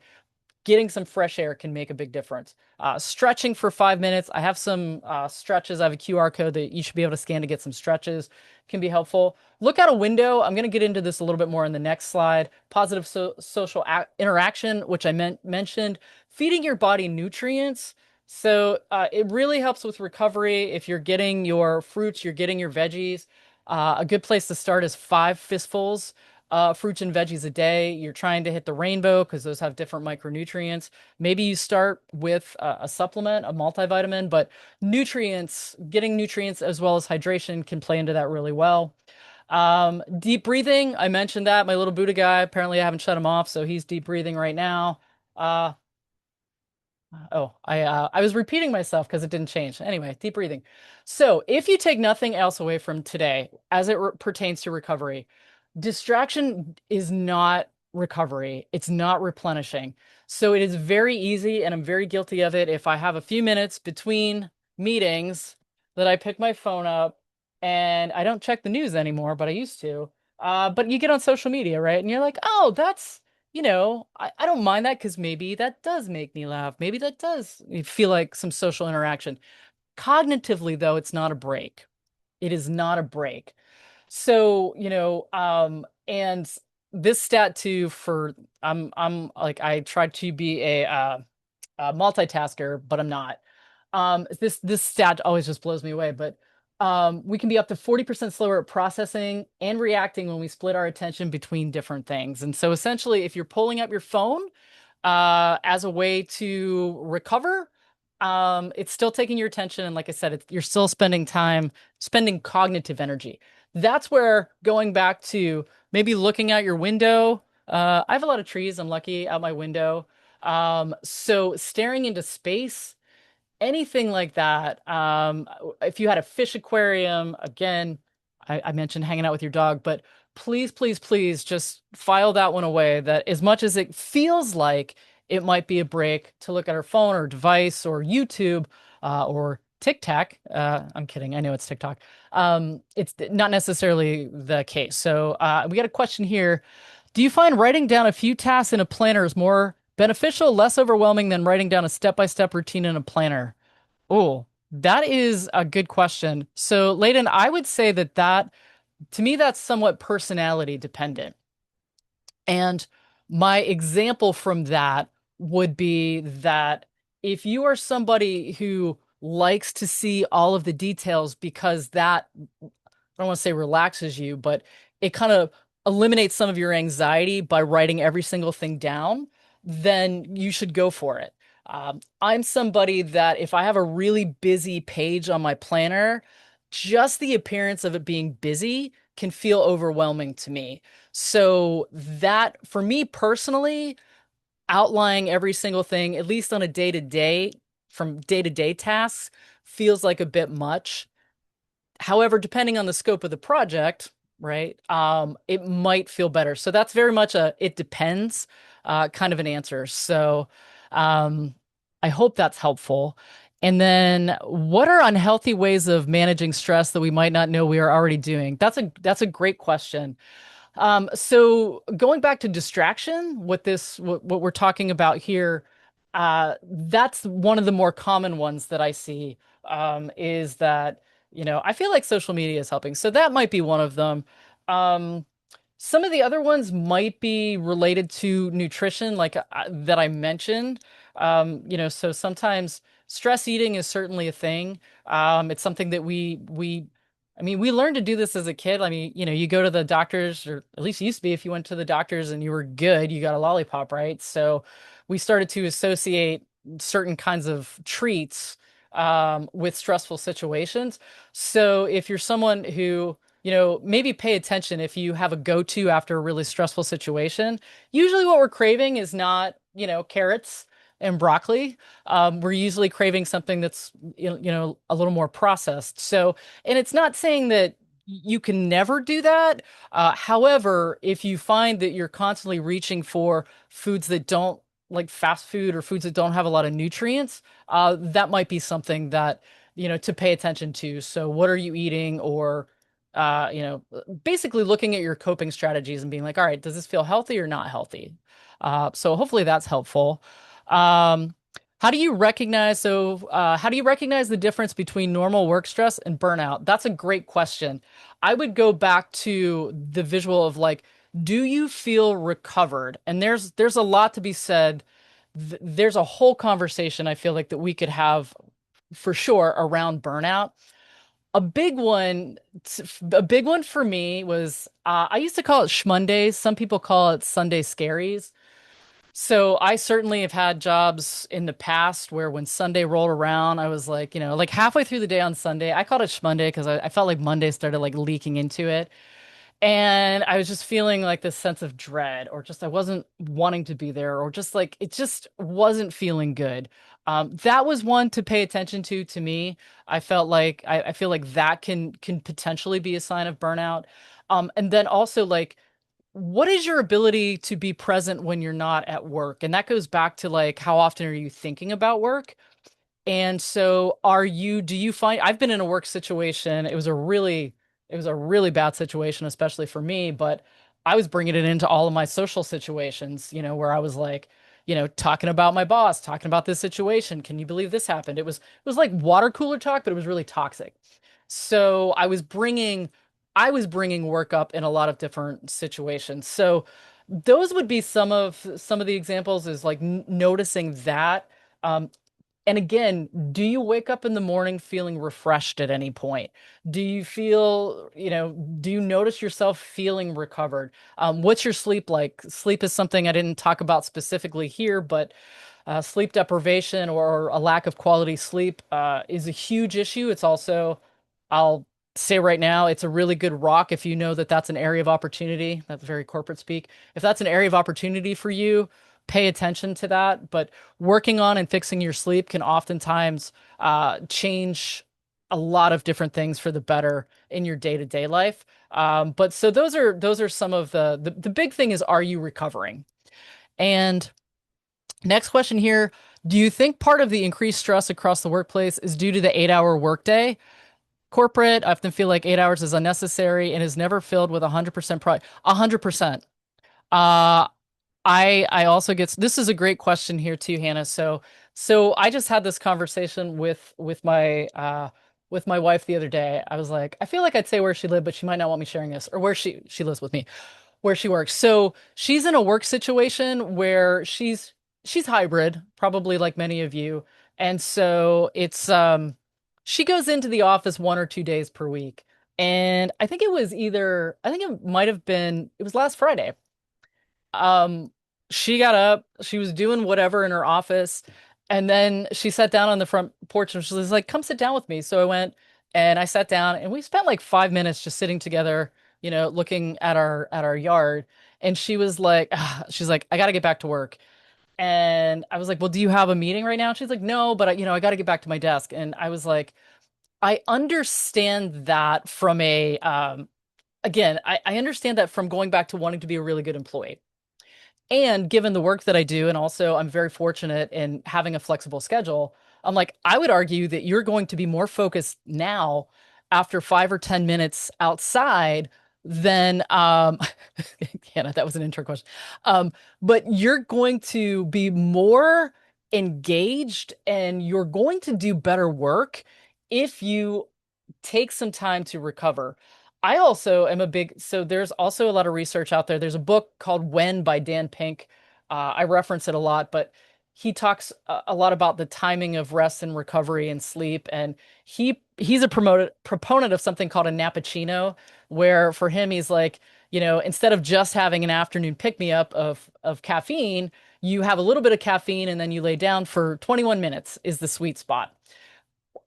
S2: getting some fresh air can make a big difference. Stretching for 5 minutes. I have some stretches. I have a QR code that you should be able to scan to get some stretches. Can be helpful. Look out a window. I'm going to get into this a little bit more in the next slide. Positive social interaction, which I mentioned. Feeding your body nutrients. So it really helps with recovery. If you're getting your fruits, you're getting your veggies. A good place to start is 5 fistfuls fruits and veggies a day. You're trying to hit the rainbow because those have different micronutrients. Maybe you start with a supplement, a multivitamin, but getting nutrients as well as hydration can play into that really well. Deep breathing, I mentioned that. My little Buddha guy, apparently I haven't shut him off, so he's deep breathing right now. Uh, I was repeating myself because it didn't change. Anyway, deep breathing. So, if you take nothing else away from today as it pertains to recovery, distraction is not recovery. It's not replenishing. So, it is very easy, and I'm very guilty of it. If I have a few minutes between meetings, that I pick my phone up and I don't check the news anymore, but I used to. But you get on social media, right? And you're like, oh, I don't mind that because maybe that does make me laugh. Maybe that does feel like some social interaction. Cognitively, though, it's not a break. It is not a break. So, and this stat too for I'm like I try to be a multitasker, but I'm not. This stat always just blows me away. But We can be up to 40% slower at processing and reacting when we split our attention between different things. And so essentially, if you're pulling up your phone as a way to recover, it's still taking your attention. And like I said, you're still spending time, spending cognitive energy. That's where going back to maybe looking out your window. I have a lot of trees. I'm lucky out my window. So staring into space, anything like that. If you had a fish aquarium, again, I mentioned hanging out with your dog, but please, please, please just file that one away. That as much as it feels like it might be a break to look at our phone or device or YouTube or TikTok. I'm kidding. I know it's TikTok. It's not necessarily the case. So we got a question here. Do you find writing down a few tasks in a planner is more beneficial, less overwhelming than writing down a step-by-step routine in a planner? Oh, that is a good question. So, Layden, I would say that to me, that's somewhat personality dependent. And my example from that would be that if you are somebody who likes to see all of the details because that I don't want to say relaxes you, but it kind of eliminates some of your anxiety by writing every single thing down, then you should go for it. I'm somebody that if I have a really busy page on my planner, just the appearance of it being busy can feel overwhelming to me. So that for me personally, outlining every single thing, at least on a day to day, from day to day tasks, feels like a bit much. However, depending on the scope of the project, right, it might feel better. So that's very much a it depends kind of an answer. So um, I hope that's helpful. And then what are unhealthy ways of managing stress that we might not know we are already doing? That's a great question. So going back to distraction, what we're talking about here, that's one of the more common ones that I see, is that, I feel like social media is helping. So that might be one of them. Um, some of the other ones might be related to nutrition, like that I mentioned. So sometimes stress eating is certainly a thing. It's something that I mean, we learned to do this as a kid. I mean, you go to the doctors, or at least it used to be if you went to the doctors and you were good, you got a lollipop, right? So we started to associate certain kinds of treats with stressful situations. So if you're someone who, maybe pay attention if you have a go-to after a really stressful situation. Usually what we're craving is not, carrots and broccoli. We're usually craving something that's, a little more processed. So, and it's not saying that you can never do that. However, if you find that you're constantly reaching for foods that don't like fast food or foods that don't have a lot of nutrients, that might be something that, to pay attention to. So what are you eating? Or, basically looking at your coping strategies and being like, all right, does this feel healthy or not healthy? So hopefully that's helpful. Um, how do you recognize the difference between normal work stress and burnout? That's a great question. I would go back to the visual of like, do you feel recovered? And there's a lot to be said. There's a whole conversation I feel like that we could have for sure around burnout. A big one, a big one for me was I used to call it Schmondays. Some people call it Sunday scaries. So I certainly have had jobs in the past where when Sunday rolled around, I was like, like halfway through the day on Sunday, I called it Schmonday because I felt like Monday started like leaking into it. And I was just feeling like this sense of dread, or just I wasn't wanting to be there, or just like it just wasn't feeling good. That was one to pay attention to me. I felt like I feel like that can potentially be a sign of burnout. And then also like what is your ability to be present when you're not at work? And that goes back to like how often are you thinking about work? And so do you find I've been in a work situation. It was a really bad situation, especially for me, but I was bringing it into all of my social situations, where I was like, talking about my boss, talking about this situation. Can you believe this happened? It was like water cooler talk, but it was really toxic. So I was bringing work up in a lot of different situations. So those would be some of the examples is like noticing that. Um, And again, do you wake up in the morning feeling refreshed at any point? Do you feel, do you notice yourself feeling recovered? What's your sleep like? Sleep is something I didn't talk about specifically here, but sleep deprivation or a lack of quality sleep is a huge issue. It's also, I'll say right now, it's a really good rock if you know that that's an area of opportunity. That's very corporate speak. If that's an area of opportunity for you, pay attention to that. But working on and fixing your sleep can oftentimes change a lot of different things for the better in your day-to-day life. But so those are some of the big thing is, are you recovering? And next question here. Do you think part of the increased stress across the workplace is due to the 8-hour workday? Corporate, I often feel like 8 hours is unnecessary and is never filled with 100% pride. 100%. Uh, I also get this is a great question here too, Hannah. So I just had this conversation with my wife the other day. I was like, I feel like I'd say where she lived, but she might not want me sharing this, or where she lives with me, where she works. So she's in a work situation where she's hybrid, probably like many of you. And so it's she goes into the office 1 or 2 days per week. And I think it might have been, it was last Friday. Um, she got up, she was doing whatever in her office, and then she sat down on the front porch and she was like, "Come sit down with me." So I went and I sat down and we spent like 5 minutes just sitting together, looking at our yard. And she was like, she's like, "I got to get back to work." And I was like, "Well, do you have a meeting right now?" And she's like, "No, but I got to get back to my desk." And I was like, I understand that from a again, I understand that from going back to wanting to be a really good employee. And given the work that I do, and also I'm very fortunate in having a flexible schedule, I'm like, I would argue that you're going to be more focused now after 5 or 10 minutes outside than Hannah, that was an intro question. But you're going to be more engaged and you're going to do better work if you take some time to recover. I also am so there's also a lot of research out there. There's a book called When by Dan Pink. I reference it a lot, but he talks a lot about the timing of rest and recovery and sleep. And he's a proponent of something called a nappuccino, where for him, he's like, instead of just having an afternoon pick me up of caffeine, you have a little bit of caffeine and then you lay down for 21 minutes is the sweet spot.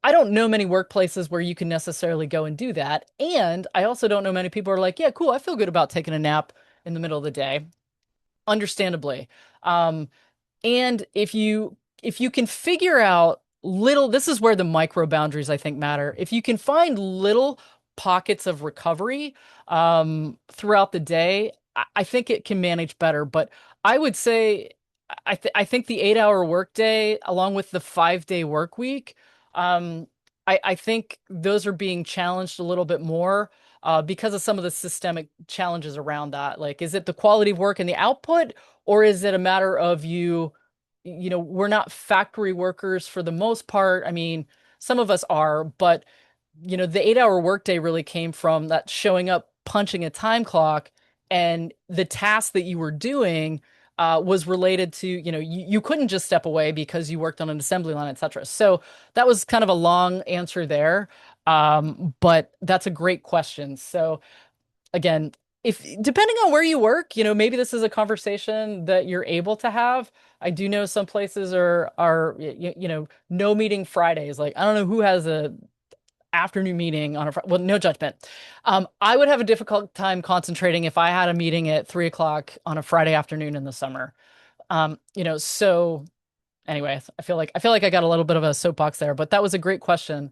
S2: I don't know many workplaces where you can necessarily go and do that. And I also don't know many people who are like, yeah, cool, I feel good about taking a nap in the middle of the day, understandably. Um, and if you can figure out little, this is where the micro boundaries I think matter. If you can find little pockets of recovery throughout the day, I think it can manage better. But I would say I think the 8-hour workday, along with the 5-day work week, I think those are being challenged a little bit more because of some of the systemic challenges around that. Like, is it the quality of work and the output, or is it a matter of we're not factory workers for the most part. I mean, some of us are, but the 8-hour workday really came from that showing up, punching a time clock, and the task that you were doing was related to, you couldn't just step away because you worked on an assembly line, etc. So that was kind of a long answer there. But that's a great question. So again, if depending on where you work, maybe this is a conversation that you're able to have. I do know some places are no meeting Fridays. Like I don't know who has a afternoon meeting on a well, no judgment. I would have a difficult time concentrating if I had a meeting at 3 o'clock on a Friday afternoon in the summer. So anyway, I feel like I got a little bit of a soapbox there, but that was a great question.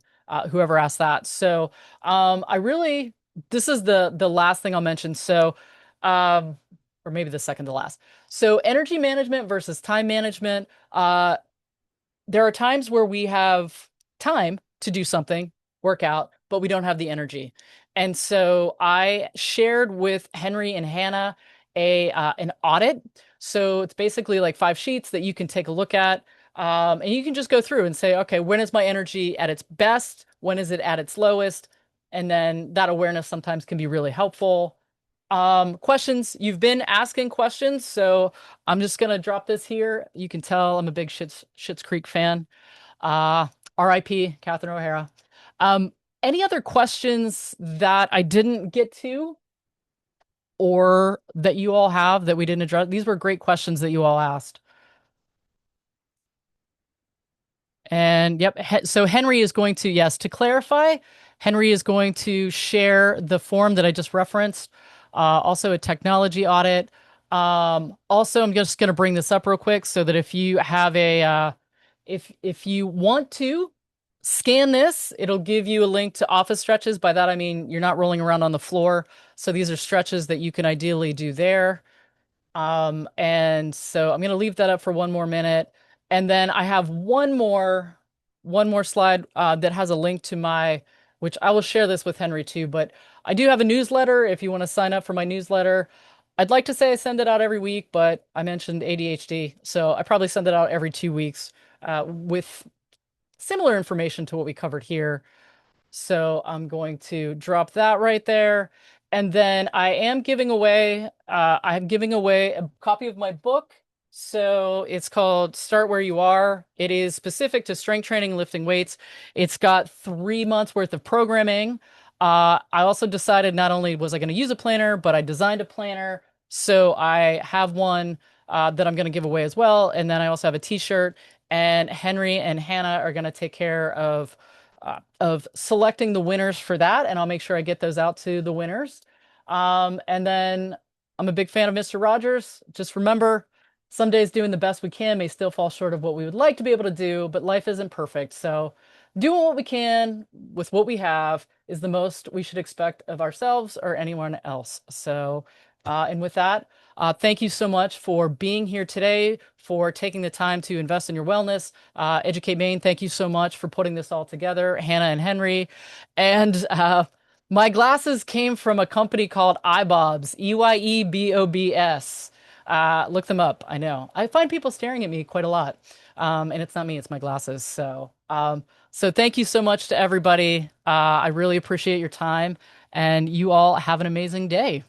S2: Whoever asked that. So I really this is the last thing I'll mention. So um, or maybe the second to last. So energy management versus time management. There are times where we have time to do something, work out, but we don't have the energy. And so I shared with Henry and Hannah a an audit. So it's basically like 5 sheets that you can take a look at. And you can just go through and say, okay, when is my energy at its best? When is it at its lowest? And then that awareness sometimes can be really helpful. Questions. You've been asking questions, so I'm just gonna drop this here. You can tell I'm a big Schitt's Creek fan. Uh, RIP, Catherine O'Hara. Um, any other questions that I didn't get to or that you all have that we didn't address? These were great questions that you all asked. And yep, so Henry is going to, yes, to clarify, Henry is going to share the form that I just referenced, also a technology audit. Also, I'm just going to bring this up real quick so that if you have if you want to scan this, it'll give you a link to office stretches. By that, I mean you're not rolling around on the floor. So these are stretches that you can ideally do there. And so I'm going to leave that up for one more minute. And then I have one more slide that has a link to my, which I will share this with Henry too, but I do have a newsletter if you want to sign up for my newsletter. I'd like to say I send it out every week, but I mentioned ADHD, so I probably send it out every 2 weeks with similar information to what we covered here. So I'm going to drop that right there. And then I'm giving away a copy of my book. So it's called Start Where You Are. It is specific to strength training and lifting weights. It's got 3 months worth of programming. I also decided not only was I going to use a planner, but I designed a planner. So I have one that I'm going to give away as well. And then I also have a t-shirt. And Henry and Hannah are going to take care of selecting the winners for that, and I'll make sure I get those out to the winners. And then I'm a big fan of Mr. Rogers. Just remember, some days doing the best we can may still fall short of what we would like to be able to do, but life isn't perfect. So doing what we can with what we have is the most we should expect of ourselves or anyone else. So, and with that, thank you so much for being here today, for taking the time to invest in your wellness. Educate Maine, thank you so much for putting this all together, Hannah and Henry. And my glasses came from a company called iBobs, EYEBOBS. Look them up. I know. I find people staring at me quite a lot. And it's not me, it's my glasses. So thank you so much to everybody. I really appreciate your time, and you all have an amazing day.